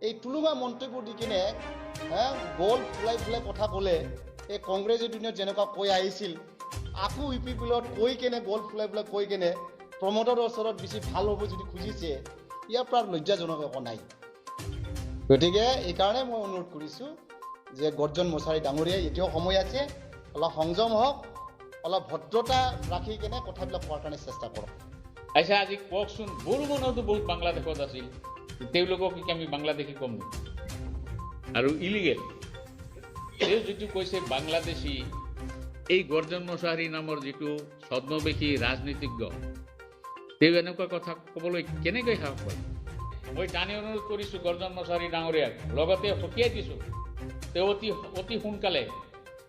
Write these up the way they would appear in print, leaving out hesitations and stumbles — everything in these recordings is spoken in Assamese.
এই টুলুঙা মন্তব্য দি কিনে গল ফুলাই ফুলাই কথা ক'লে এই কংগ্ৰেছৰ দিনত যেনেকুৱা কৈ আহিছিল আকৌ ইউ পি পিলত কৈ কেনে গল ফুলাই ফুলাই কৈ কেনে প্ৰমোদৰ ওচৰত বেছি ভাল হ'ব যদি খুজিছে ইয়াৰ পৰা লজ্জাজনক একো নাই। গতিকে এইকাৰণে মই অনুৰোধ কৰিছোঁ যে গৰ্জন মছাৰী ডাঙৰীয়া এতিয়াও সময় আছে, অলপ সংযম হওক, অলপ ভদ্ৰতা ৰাখি কেনে কথাবিলাক কোৱাৰ কাৰণে চেষ্টা কৰক। আচ্ছা আজি কওকচোন, বড়ো মানুহতো বহুত বাংলাদেশত আছিল, তেওঁলোকক কি আমি বাংলাদেশী কম নেকি? আৰু ইলিগেল তেওঁ যিটো কৈছে বাংলাদেশী, এই গৰ্জন মছাহাৰী নামৰ যিটো ছদ্মবেশী ৰাজনীতিজ্ঞ, তেওঁ এনেকুৱা কথা ক'বলৈ কেনেকৈ সাহস পায়? মই টানি অনুৰোধ কৰিছোঁ গৰ্জন মছাহাৰী ডাঙৰীয়াক, লগতে সকীয়াই দিছোঁ তেওঁ অতি সোনকালে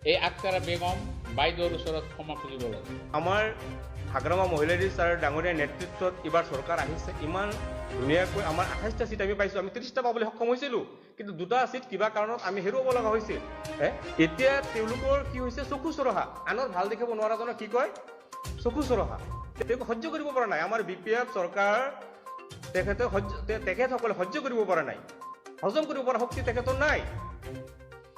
এই আক্তাৰা বেগম বাইদেউৰ ওচৰত ক্ষমা খুজিব লাগে। আমাৰ হাগ্ৰামা মহিলাৰী ছাৰ ডাঙৰীয়াৰ নেতৃত্বত এইবাৰ চৰকাৰ আহিছে, ইমান ধুনীয়াকৈ আমাৰ 28টা চিট আমি পাইছোঁ। আমি 30টা পাবলৈ সক্ষম হৈছিলোঁ, কিন্তু 2টা চিট কিবা কাৰণত আমি হেৰুৱাব লগা হৈছিল। এতিয়া তেওঁলোকৰ কি হৈছে, চকু চৰহা, আনৰ ভাল দেখিব নোৱাৰাজনক কি কয়, চকু চৰহা। তেওঁক সহ্য কৰিব পৰা নাই আমাৰ BPF চৰকাৰ, তেখেতসকলে সহ্য কৰিব পৰা নাই, হজম কৰিব পৰা শক্তি তেখেতৰ নাই।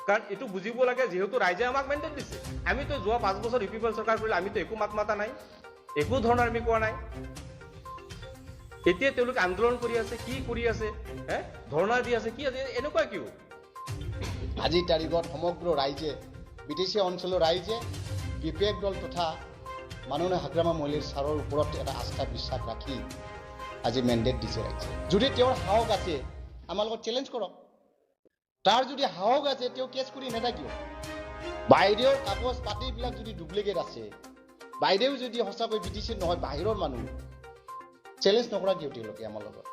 কাৰণ এইটো বুজিব লাগে, যিহেতু ৰাইজে আমাক মেণ্ডেট দিছে। আমিতো যোৱা 5 বছৰ UPPL চৰকাৰ কৰিলে আমিতো একো মাত মাতা নাই, একো ধৰণৰ আমি কোৱা নাই। এতিয়া তেওঁলোকে আন্দোলন কৰি আছে, কি কৰি আছে, ধৰ্ণা দি আছে, কি আছে, এনেকুৱা কিয়? আজিৰ তাৰিখত সমগ্ৰ ৰাইজে, বিদেশী অঞ্চলৰ ৰাইজে BPF দল তথা মাননীয় হাগ্ৰামা মহিলাৰী ছাৰৰ ওপৰত এটা আস্থা বিশ্বাস ৰাখি আজি মেণ্ডেট দিছে ৰাইজে। যদি তেওঁৰ সাহস আছে আমাৰ লগত চেলেঞ্জ কৰক, তাৰ যদি সাহস আছে তেওঁ কেছ কৰি নেথাকিব। বাইদেউৰ কাগজ পাতিবিলাক যদি ডুপ্লিকেট আছে, বাইদেউ যদি সঁচাকৈ বিদেশী নহয় বাহিৰৰ মানুহ, চেলেঞ্জ নকৰা কিয় তেওঁলোকে আমাৰ লগত?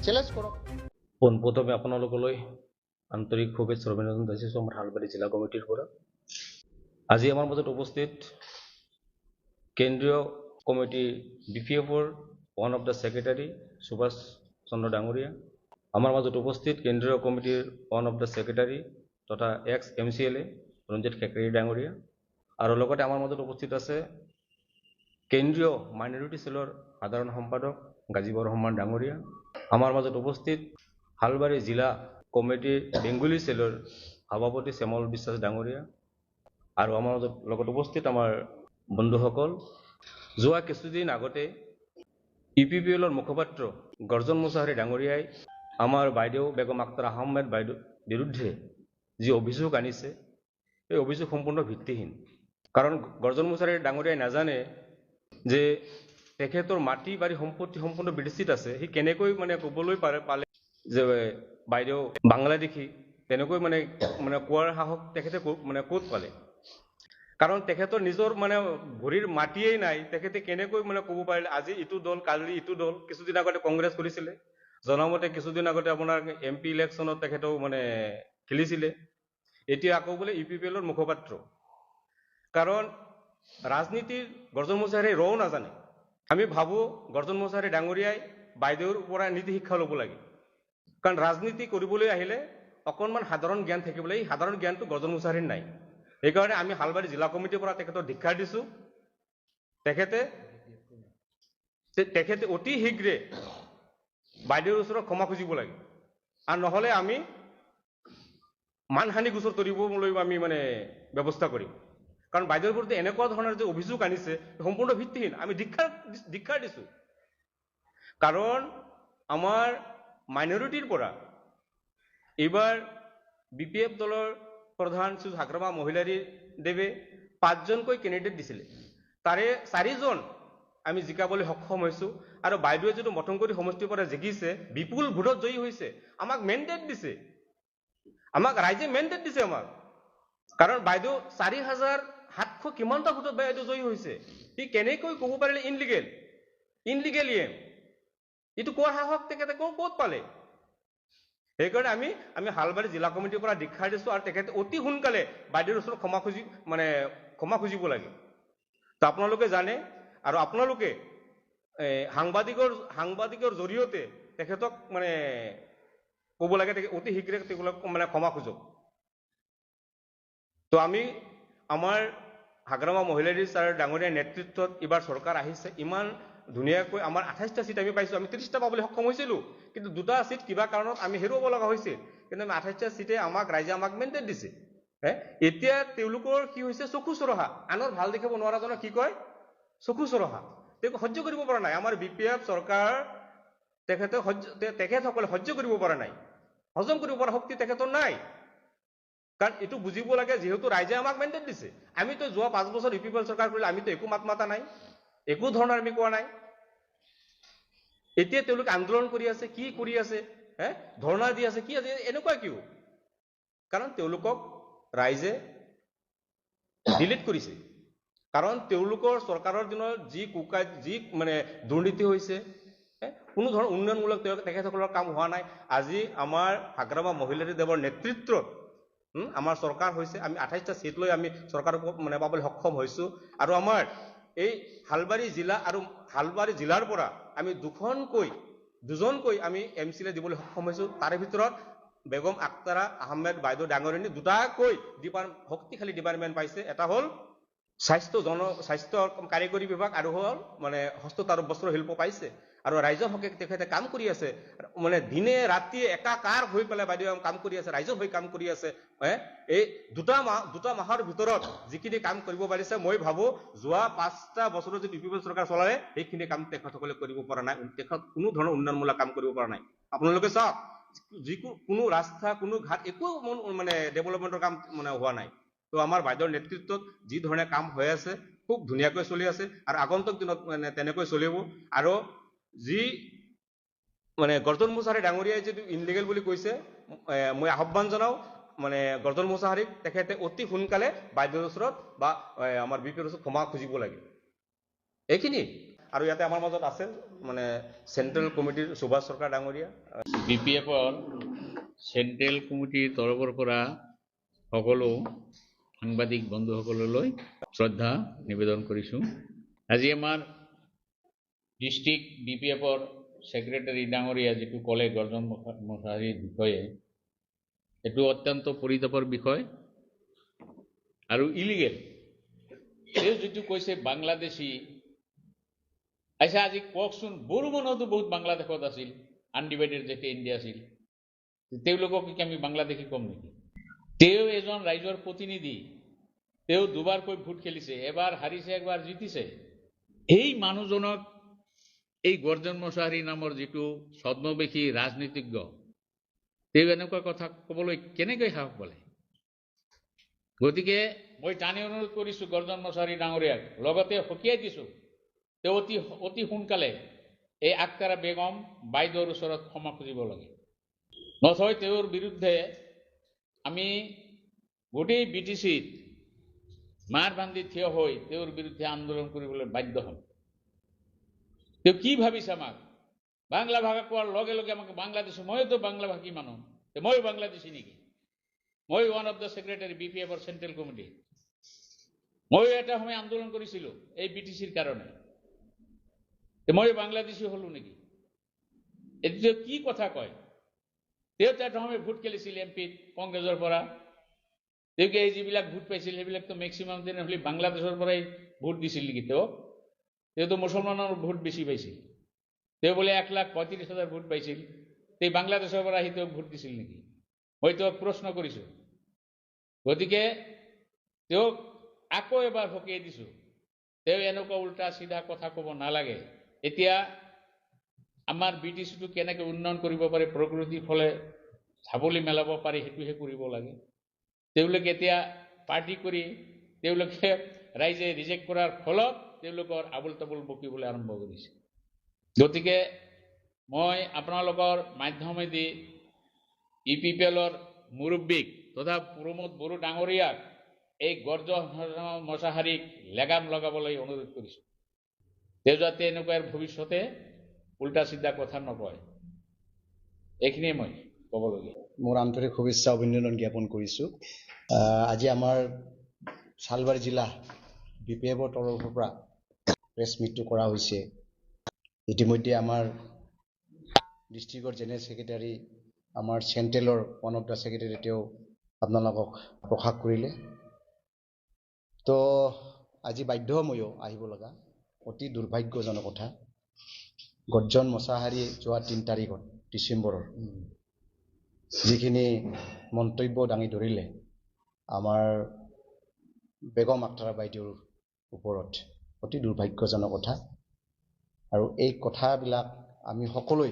চেলেঞ্জ কৰক। পোনপ্ৰথমে আপোনালোকলৈ আন্তৰিক শুভেচ্ছা অভিনন্দন যাচিছোঁ আমাৰ হালবাৰী জিলা কমিটিৰ পৰা। আজি আমাৰ মাজত উপস্থিত কেন্দ্ৰীয় কমিটি BPFৰ one of the secretary Subhash Chandra ডাঙৰীয়া, আমাৰ মাজত উপস্থিত কেন্দ্ৰীয় কমিটিৰ ওৱান অফ দ্য ছেক্ৰেটাৰী তথা এক্স MCLA ৰঞ্জিত খেকৰী ডাঙৰীয়া, আৰু লগতে আমাৰ মাজত উপস্থিত আছে কেন্দ্ৰীয় মাইনৰিটি সেলৰ সাধাৰণ সম্পাদক গাজিবৰ ৰহমান ডাঙৰীয়া, আমাৰ মাজত উপস্থিত হালবাৰী জিলা কমিটিৰ বেংগলী সেলৰ সভাপতি শ্যামল বিশ্বাস ডাঙৰীয়া, আৰু আমাৰ লগত উপস্থিত আমাৰ বন্ধুসকল। যোৱা কিছুদিন আগতে UPPLৰ মুখপাত্ৰ গৰ্জন মছাহাৰী ডাঙৰীয়াই আমাৰ বাইদেউ বেগম আক্তাৰ আহমেদ বাইদেউৰ বিৰুদ্ধে যি অভিযোগ আনিছে, এই অভিযোগ সম্পূৰ্ণ ভিত্তিহীন। কাৰণ গৰ্জন মছাহাৰী ডাঙৰীয়াই নাজানে যে তেখেতৰ মাটি বাৰী সম্পত্তি সম্পূৰ্ণ বিদেশীত আছে। সি কেনেকৈ ক'বলৈ পালে যে বাইদেউ বাংলাদেশী, তেনেকৈ কোৱাৰ সাহস তেখেতে ক'ত পালে? কাৰণ তেখেতৰ নিজৰ ভৰিৰ মাটিয়েই নাই, তেখেতে কেনেকৈ ক'ব পাৰিলে আজি ইটো দল কালি ইটো দল। কিছুদিন আগতে কংগ্ৰেছ কৰিছিলে, জনামতে কিছুদিন আগতে আপোনাৰ MP ইলেকশ্যনত তেখেতেও খেলিছিলে, এতিয়া আকৌ বোলে UPPLৰ মুখপাত্ৰ। কাৰণ ৰাজনীতিৰ গৰ্জন মছাহাৰী ৰও নাজানে। আমি ভাবোঁ গৰ্জন মছাহাৰী ডাঙৰীয়াই বাইদেউৰ পৰা নীতি শিক্ষা ল'ব লাগে। কাৰণ ৰাজনীতি কৰিবলৈ আহিলে অকণমান সাধাৰণ জ্ঞান থাকিব লাগে, এই সাধাৰণ জ্ঞানটো গৰ্জন মছাহাৰীৰ নাই। সেইকাৰণে আমি হালবাৰী জিলা কমিটিৰ পৰা তেখেতক ধিক্কাৰ দিছোঁ। তেখেতে অতি শীঘ্ৰে বাইদেউৰ ওচৰত ক্ষমা খুজিব লাগে, আৰু নহ'লে আমি মানহানি গোচৰ তৰিবলৈ আমি ব্যৱস্থা কৰিম। কাৰণ বাইদেউৰ বিৰুদ্ধে এনেকুৱা ধৰণৰ যে অভিযোগ আনিছে সম্পূৰ্ণ ভিত্তিহীন। আমি ধিক্কাৰ দিছোঁ। কাৰণ আমাৰ মাইনৰিটিৰ পৰা এইবাৰ BPF দলৰ প্ৰধান শ্ৰী হাগ্ৰামা মহিলাৰী দেৱে 5জনকৈ কেণ্ডিডেট দিছিলে, তাৰে 4জন আমি জিকাবলৈ সক্ষম হৈছোঁ। আৰু বাইদেৱে যিটো মঠংকৰী সমষ্টিৰ পৰা জিকিছে, বিপুল ভোটত জয়ী হৈছে। আমাক মেণ্ডেট দিছে, আমাক ৰাইজে মেণ্ডেট দিছে আমাক। কাৰণ বাইদেউ 4700 কিমানটা ভোটত বাইদেউ জয়ী হৈছে। সি কেনেকৈ ক'ব পাৰিলে ইনলিগেল এইটো কোৱাৰ সাহস তেখেতে ক'ত পালে? সেইকাৰণে আমি হালবাৰী জিলা কমিটিৰ পৰা ধিক্কাৰ দিছোঁ, আৰু তেখেতে অতি সোনকালে বাইদেউৰ ওচৰত ক্ষমা খুজিব লাগে। তো আপোনালোকে জানে, আৰু আপোনালোকে সাংবাদিকৰ জৰিয়তে তেখেতক ক'ব লাগে অতি শীঘ্ৰে তেওঁলোক ক্ষমা খুজক। তো আমি আমাৰ হাগ্ৰামা মহিলাৰী ছাৰ ডাঙৰীয়াৰ নেতৃত্বত এইবাৰ চৰকাৰ আহিছে, ইমান ধুনীয়াকৈ আমাৰ 28টা চিট আমি পাইছোঁ, আমি 30টা পাবলৈ সক্ষম হৈছিলোঁ, কিন্তু 2টা চিট কিবা কাৰণত আমি হেৰুৱাব লগা হৈছিল। কিন্তু আমি 28টা চিটে ৰাইজে আমাক মেণ্ডেট দিছে। এতিয়া তেওঁলোকৰ কি হৈছে, চকু চৰহা, আনৰ ভাল দেখিব নোৱাৰাজনক কি কয়, চকু চৰহা। তেওঁক সহ্য কৰিব পৰা নাই। আমাৰ BPF চৰকাৰ তেখেতসকলে সহ্য কৰিব পৰা নাই, হজম কৰিব পৰা শক্তি তেখেতৰ নাই। কাৰণ এইটো বুজিব লাগে, যিহেতু ৰাইজে আমাক মেণ্ডেট দিছে। আমিতো যোৱা 5 বছৰ UPPL চৰকাৰ কৰিলে আমিতো একো মাত মাতা নাই, একো ধৰণৰ আমি কোৱা নাই। এতিয়া তেওঁলোকে আন্দোলন কৰি আছে, কি কৰি আছে, ধৰ্ণা দি আছে, কি আছে, এনেকুৱা কিয়? কাৰণ তেওঁলোকক ৰাইজে ডিলিট কৰিছে। কাৰণ তেওঁলোকৰ চৰকাৰৰ দিনত যি দুৰ্নীতি হৈছে, কোনো ধৰণৰ উন্নয়নমূলক তেখেতসকলৰ কাম হোৱা নাই। আজি আমাৰ হাগ্ৰামা মহিলাৰী দেৱৰ নেতৃত্বত আমাৰ চৰকাৰ হৈছে, আমি 28টা চিট লৈ আমি চৰকাৰ পাবলৈ সক্ষম হৈছোঁ। আৰু আমাৰ এই হালবাৰী জিলা আৰু হালবাৰী জিলাৰ পৰা আমি দুজনকৈ আমি MCLA দিবলৈ সক্ষম হৈছোঁ। তাৰে ভিতৰত বেগম আক্তাৰা আহমেদ বাইদেউ ডাঙৰীয়ানী দুটাকৈ শক্তিশালী ডিপাৰ্টমেণ্ট পাইছে। এটা হ'ল স্বাস্থ্য কাৰিকৰী বিভাগ আৰু হ'ল হস্ত আৰু বস্ত্ৰ শিল্প পাইছে। আৰু ৰাইজৰ হকে তেখেতে কাম কৰি আছে, দিনে ৰাতিয়ে একাকাৰ হৈ পেলাই বাইদেউ কাম কৰি আছে, ৰাইজৰ হৈ কাম কৰি আছে। এই দুটা মাহৰ ভিতৰত যিখিনি কাম কৰিব পাৰিছে, মই ভাবো যোৱা 5টা বছৰত যদি UPPL চৰকাৰ চলালে সেইখিনি কাম তেখেতসকলে কৰিব পৰা নাই। তেখেত কোনো ধৰণৰ উন্নয়নমূলক কাম কৰিব পৰা নাই। আপোনালোকে চাওক, কোনো ৰাস্তা, কোনো ঘাট, একো ডেভেলপমেণ্টৰ কাম হোৱা নাই। তো আমাৰ বাইদেউৰ নেতৃত্বত যি ধৰণে কাম হৈ আছে, খুব ধুনীয়াকৈ চলি আছে আৰু আগন্তুক দিনত তেনেকৈ চলিব। আৰু যি গৰ্জন মোছাহাৰী ডাঙৰীয়াই যিটো ইনলিগেল বুলি কৈছে, মই আহ্বান জনাও গৰ্জন মোছাহাৰীক, তেখেতে অতি সোনকালে বাইদেউৰ ওচৰত বা আমাৰ BPৰ ওচৰত ক্ষমা খুজিব লাগে। এইখিনি। আৰু ইয়াতে আমাৰ মাজত আছে চেন্ট্ৰেল কমিটিৰ সুভাষ সৰকাৰ ডাঙৰীয়া। BPFৰ চেন্ট্ৰেল কমিটিৰ তৰফৰ পৰা সকলো সাংবাদিক বন্ধুসকললৈ শ্ৰদ্ধা নিবেদন কৰিছোঁ। আজি আমাৰ ডিষ্ট্ৰিক্ট BPFৰ ছেক্ৰেটাৰী ডাঙৰীয়া যিটো ক'লে গৰ্জন মোছাহাৰীৰ বিষয়ে, এইটো অত্যন্ত পৰিতাপৰ বিষয় আৰু ইলিগেল। তেওঁ যিটো কৈছে বাংলাদেশী, আচ্ছা আজি কওকচোন, বড়ো মানুহতো বহুত বাংলাদেশত আছিল, আনডিভাইডেড যেতিয়া ইণ্ডিয়া আছিল, তেওঁলোকক কি আমি বাংলাদেশী কম নেকি? তেওঁ এজন ৰাইজৰ প্ৰতিনিধি, তেওঁ দুবাৰকৈ ভোট খেলিছে, এবাৰ হাৰিছে, একবাৰ জিতিছে। এই মানুহজনক এই গৰ্জন মোছাহাৰী নামৰ যিটো ছদ্মবেশী ৰাজনীতিজ্ঞ, তেওঁ এনেকুৱা কথা ক'বলৈ কেনেকৈ সাহস পালে? গতিকে মই টানি অনুৰোধ কৰিছোঁ গৰ্জন মোছাহাৰী ডাঙৰীয়াক, লগতে সকীয়াই দিছোঁ, তেওঁ অতি সোনকালে এই আক্তাৰা বেগম বাইদেউৰ ওচৰত ক্ষমা খুজিব লাগে। নথয় তেওঁৰ বিৰুদ্ধে আমি গোটেই BTCত মাৰ বান্ধি থিয় হৈ তেওঁৰ বিৰুদ্ধে আন্দোলন কৰিবলৈ বাধ্য হ'ম। তেওঁ কি ভাবিছে আমাক? বাংলা ভাষা কোৱাৰ লগে লগে আমাক বাংলাদেশী, মইতো বাংলা ভাষী মানুহ, মই বাংলাদেশী নেকি? মই ওৱান অফ দ্য ছেক্ৰেটাৰী BPFৰ চেন্ট্ৰেল কমিটি, ময়ো এটা সময় আন্দোলন কৰিছিলোঁ এই BTCৰ কাৰণে, মই বাংলাদেশী হলো নেকি? এইটো কি কথা কয়? তেওঁ এটা সময় ভোট খেলিছিল MPত কংগ্ৰেছৰ পৰা, তেওঁকে এই যিবিলাক ভোট পাইছিল সেইবিলাকতো মেক্সিমাম তেনেহ'লে বাংলাদেশৰ পৰাই ভোট দিছিল নেকি? তেওঁতো মুছলমানৰ ভোট বেছি পাইছিল, তেওঁ বোলে 1,35,000 ভোট পাইছিল, তেওঁ বাংলাদেশৰ পৰা আহি তেওঁক ভোট দিছিল নেকি? মই তেওঁক প্ৰশ্ন কৰিছোঁ। গতিকে তেওঁক আকৌ এবাৰ সকীয়াই দিছোঁ, তেওঁ এনেকুৱা উল্টা চিধা কথা ক'ব নালাগে। এতিয়া আমাৰ BTCটো কেনেকৈ উন্নয়ন কৰিব পাৰে, প্ৰকৃতিৰ ফলে ঝাপলি মেলাব পাৰি, সেইটোহে কৰিব লাগে। তেওঁলোকে এতিয়া পাৰ্টি কৰি তেওঁলোকে ৰাইজে ৰিজেক্ট কৰাৰ ফলত তেওঁলোকৰ আবুল তাবুল বকিবলৈ আৰম্ভ কৰিছে। গতিকে মই আপোনালোকৰ মাধ্যমেদি UPPLৰ মুৰব্বীক তথা প্ৰমোদ বড়ো ডাঙৰীয়াক এই গৰ্জন মোছাহাৰীক লেগাম লগাবলৈ অনুৰোধ কৰিছোঁ, তেওঁ যাতে এনেকুৱা ভৱিষ্যতে উল্টা চিধা কথা নকয়। এইখিনিয়ে মই ক'বলগীয়া। মোৰ আন্তৰিক শুভেচ্ছা অভিনন্দন জ্ঞাপন কৰিছোঁ। আজি আমাৰ চালবাৰী জিলা BPFৰ তৰফৰ পৰা প্ৰেছ মিটটো কৰা হৈছে। ইতিমধ্যে আমাৰ ডিষ্ট্ৰিক্টৰ জেনেৰেল ছেক্ৰেটাৰী, আমাৰ চেণ্ট্ৰেলৰ ওৱান অফ দ্য ছেক্ৰেটাৰী, তেওঁ আপোনালোকক প্ৰকাশ কৰিলে। তো আজি বাধ্য ময়ো আহিব লগা, অতি দুৰ্ভাগ্যজনক কথা। গৰ্জন মছাহাৰী যোৱা 3 তাৰিখত ডিচেম্বৰৰ যিখিনি মন্তব্য দাঙি ধৰিলে আমাৰ বেগম আক্তাৰা বাইদেউৰ ওপৰত অতি দুৰ্ভাগ্যজনক কথা আৰু এই কথাবিলাক আমি সকলোৱে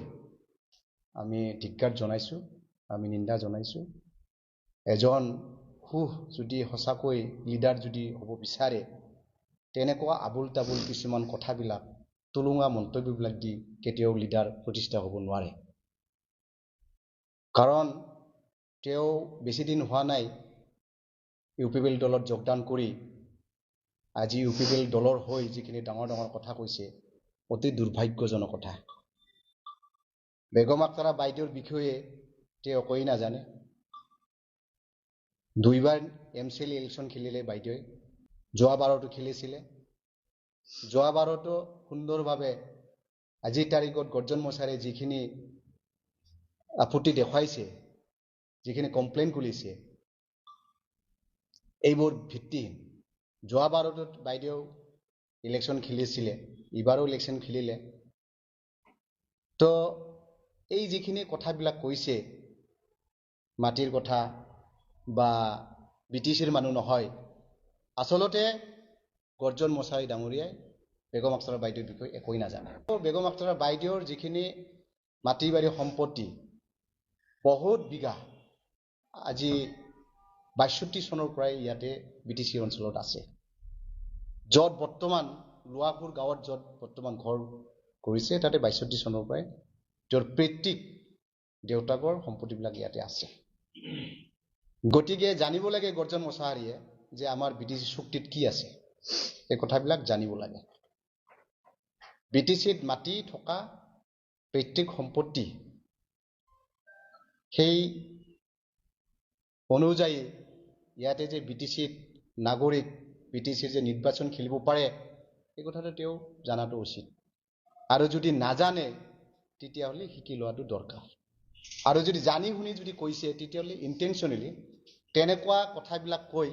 আমি ধিক্কাৰ জনাইছোঁ আমি নিন্দা জনাইছোঁ এজন যদি সঁচাকৈ লিডাৰ যদি হ'ব বিচাৰে তেনেকুৱা আবুল তাবুল কিছুমান কথাবিলাক তুলুঙা মন্তব্যবিলাক দি কেতিয়াও লিডাৰ প্ৰতিষ্ঠা হ'ব নোৱাৰে কাৰণ তেওঁ বেছি দিন হোৱা নাই ইউপিপিএল দলত যোগদান কৰি আজি ইউপিপিএল দলৰ হৈ যিখিনি ডাঙৰ ডাঙৰ কথা কৈছে অতি দুৰ্ভাগ্যজনক কথা বেগম আক্তাৰা বাইদেউৰ বিষয়ে তেওঁ কৈ নাজানে 2বাৰ MCL ইলেকশ্যন খেলিলে বাইদেৱে যোৱা বাৰতো খেলিছিলে যোৱা বাৰতো সুন্দৰভাৱে আজিৰ তাৰিখত গৰ্জন মছাহাৰীয়ে যিখিনি আপত্তি দেখুৱাইছে যিখিনি কমপ্লেইন কৰিছে এইবোৰ ভিত্তিহীন যোৱা বাৰতো বাইদেউ ইলেকশ্যন খেলিছিলে এইবাৰো ইলেকশ্যন খেলিলে তো এই যিখিনি কথাবিলাক কৈছে মাটিৰ কথা বা BTCৰ মানুহ নহয় আসলতে গৰ্জন মছাহাৰী ডাঙৰীয়াই বেগম আক্তাৰা বাইদেউৰ বিষয়ে একোই নাজানে বেগম আক্তাৰা বাইদেউৰ যিখিনি মাটি বাৰী সম্পত্তি বহুত বিঘা আজি ৬২ চনৰ পৰাই ইয়াতে BTC অঞ্চলত আছে য'ত বৰ্তমান লোৱাপুৰ গাঁৱত য'ত বৰ্তমান ঘৰ কৰিছে তাতে ৬২ চনৰ পৰাই তেওঁৰ পৈতৃক দেউতাকৰ সম্পত্তিবিলাক ইয়াতে আছে গতিকে জানিব লাগে গৰ্জন মছাহাৰীয়ে যে আমাৰ BTC চুক্তিত কি আছে এই কথাবিলাক জানিব লাগে BTCত মাটি থকা পৈতৃক সম্পত্তি সেই অনুযায়ী ইয়াতে যে BTCত নাগৰিক BTCৰ যে নিৰ্বাচন খেলিব পাৰে এই কথাটো তেওঁ জানাটো উচিত আৰু যদি নাজানে তেতিয়াহ'লে শিকি লোৱাটো দৰকাৰ আৰু যদি জানি শুনি যদি কৈছে তেতিয়াহ'লে ইন্টেনশনালি তেনেকুৱা কথাবিলাক কৈ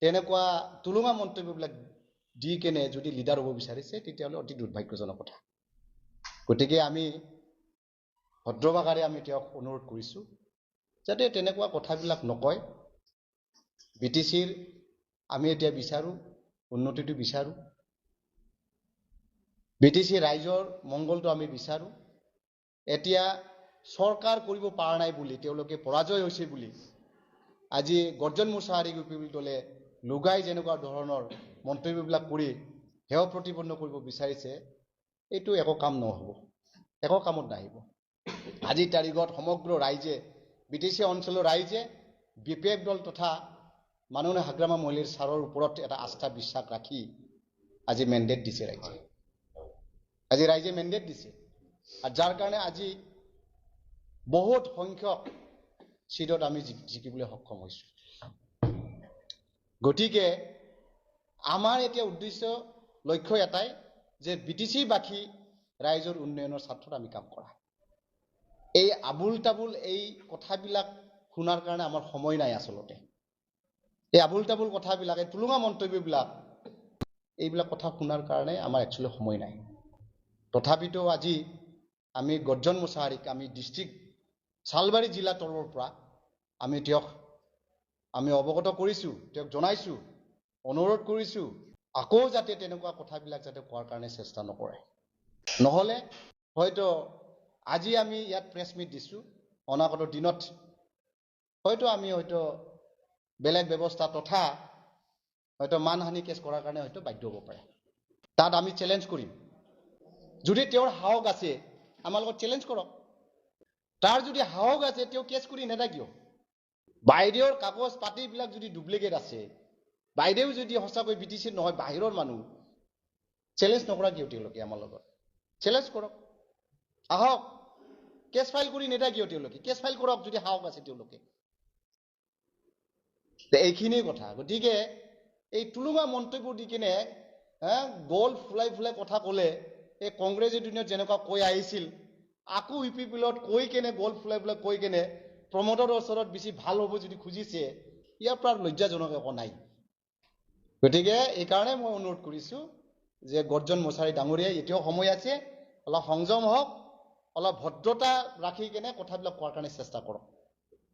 তেনেকুৱা তুলুঙা মন্তব্যবিলাক দি কেনে যদি লিডাৰ হ'ব বিচাৰিছে তেতিয়াহ'লে অতি দুৰ্ভাগ্যজনক কথা গতিকে আমি ভদ্ৰভাষাৰে আমি তেওঁক অনুৰোধ কৰিছোঁ যাতে তেনেকুৱা কথাবিলাক নকয় BTCৰ আমি এতিয়া বিচাৰোঁ উন্নতিটো বিচাৰোঁ BTC ৰাইজৰ মংগলটো আমি বিচাৰোঁ এতিয়া চৰকাৰ কৰিব পৰা নাই বুলি তেওঁলোকে পৰাজয় হৈছে বুলি আজি গৰ্জন মছাহাৰী ইউপিপিএল দলে লুগাই যেনেকুৱা ধৰণৰ মন্তব্যবিলাক কৰি হেয় প্ৰতিপন্ন কৰিব বিচাৰিছে এইটো একো কাম নহ'ব একো কামত নাহিব আজিৰ তাৰিখত সমগ্ৰ ৰাইজে BTC অঞ্চলৰ ৰাইজে BPF দল তথা মাননীয় হাগ্ৰামা মহিলাৰ ছাৰৰ ওপৰত এটা আস্থা বিশ্বাস ৰাখি আজি মেণ্ডেট দিছে ৰাইজে আজি ৰাইজে মেণ্ডেট দিছে আৰু যাৰ কাৰণে আজি বহুত সংখ্যক সিটত আমি জিকিবলৈ সক্ষম হৈছোঁ গতিকে আমাৰ এতিয়া উদ্দেশ্য লক্ষ্য এটাই যে BTC বাসী ৰাইজৰ উন্নয়নৰ স্বাৰ্থত আমি কাম কৰা এই আবুল তাবুল এই কথাবিলাক শুনাৰ কাৰণে আমাৰ সময় নাই আসলতে এই আবুল তাবুল কথাবিলাক এই তুলুঙা মন্তব্যবিলাক এইবিলাক কথা শুনাৰ কাৰণে আমাৰ একচুৱেলি সময় নাই তথাপিতো আজি আমি গৰ্জন মছাহাৰীক আমি ডিষ্ট্ৰিক্ট চালবাৰী জিলা তৰফৰ পৰা আমি তেওঁক আমি অৱগত কৰিছোঁ তেওঁক জনাইছোঁ অনুৰোধ কৰিছোঁ আকৌ যাতে তেনেকুৱা কথাবিলাক যাতে কোৱাৰ কাৰণে চেষ্টা নকৰে নহ'লে হয়তো আজি আমি ইয়াত প্ৰেছ মিট দিছোঁ অনাগত দিনত হয়তো আমি হয়তো বেলেগ ব্যৱস্থা তথা হয়তো মানহানি কেছ কৰাৰ কাৰণে হয়তো বাধ্য হ'ব পাৰে তাত আমি চেলেঞ্জ কৰিম যদি তেওঁৰ সাহস আছে আমাৰ লগত চেলেঞ্জ কৰক তাৰ যদি সাহস আছে তেওঁ কেছ কৰি নেদা কিয় বাইদেউৰ কাগজ পাতিবিলাক যদি ডুপ্লিকেট আছে বাইদেউ যদি সঁচাকৈ BTC নহয় বাহিৰৰ মানুহ চেলেঞ্জ নকৰা কিয় তেওঁলোকে আমাৰ লগত চেলেঞ্জ কৰক আহক কেছ ফাইল কৰি নেদা কিয় তেওঁলোকে কেছ ফাইল কৰক যদি সাহস আছে তেওঁলোকে এইখিনি কথা গতিকে এই তুলুঙা মন্তব্য দি কিনে গল ফুলাই ফুলাই কথা ক'লে এই কংগ্ৰেছৰ দিনত যেনেকুৱা কৈ আহিছিল আকৌ ইউপিপিএলত কৈ কেনে গল ফুলাই ফুলাই কৈ কেনে প্ৰমোদৰ ওচৰত বেছি ভাল হ'ব যদি খুজিছে ইয়াৰ পৰা লজ্জাজনক একো নাই গতিকে এইকাৰণে মই অনুৰোধ কৰিছোঁ যে গৰ্জন মছাহাৰী ডাঙৰীয়াই এতিয়াও সময় আছে অলপ সংযম হওক, অলপ ভদ্ৰতা ৰাখি কেনে কথাবিলাক কোৱাৰ কাৰণে চেষ্টা কৰক।